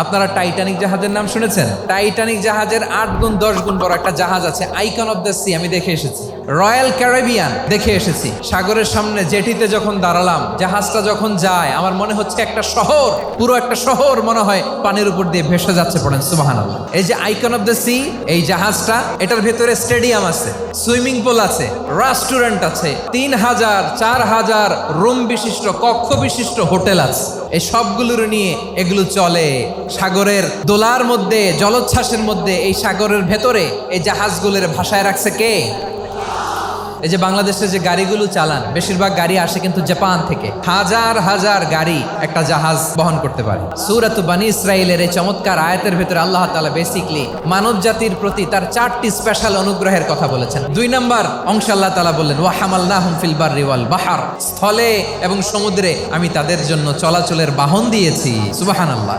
আপনারা টাইটানিক জাহাজের নাম শুনেছেন? টাইটানিক জাহাজের 8 গুণ 10 গুণ বড় একটা জাহাজ আছে, আইকন অফ দ্য সি, আমি দেখে এসেছি। রয়্যাল ক্যারিবিয়ান দেখে এসেছি। সাগরের সামনে জেটিতে যখন দাঁড়ালাম, জাহাজটা যখন যায়, আমার মনে হচ্ছে একটা শহর, পুরো একটা শহর মনে হয় পানির উপর দিয়ে ভেসে যাচ্ছে। পড়েন সুবহানাল্লাহ। এই যে আইকন অফ দ্য সি, এই জাহাজটা, এটার ভেতরে স্টেডিয়াম আছে, সুইমিং পুল আছে, রেস্টুরেন্ট আছে, 3000 4000 রুম বিশিষ্ট, কক্ষ বিশিষ্ট হোটেল আছে। এই সবগুলোর নিয়ে এগুলো চলে সাগরের দোলার মধ্যে, জলোচ্ছ্বাসের মধ্যে। এই সাগরের ভেতরে এই জাহাজগুলোর ভাষায় রাখছে কে? এই যে বাংলাদেশে যে গাড়িগুলো চালান, বেশিরভাগ গাড়ি আসে কিন্তু জাপান থেকে। হাজার হাজার গাড়ি একটা জাহাজ বহন করতে পারে। সূরাত বানী ইসরাইলের এই চমৎকার আয়াতের ভেতরে আল্লাহ তাআলা বেসিকলি মানব জাতির প্রতি তার 4টি স্পেশাল অনুগ্রহের কথা বলেছেন। 2 নম্বর অংশে আল্লাহ তাআলা বললেন, ওয়া হামালনাহুম ফিল বাররি ওয়াল বাহর, স্থলে এবং সমুদ্রে আমি তাদের জন্য চলাচলের বাহন দিয়েছি। সুবহানাল্লাহ।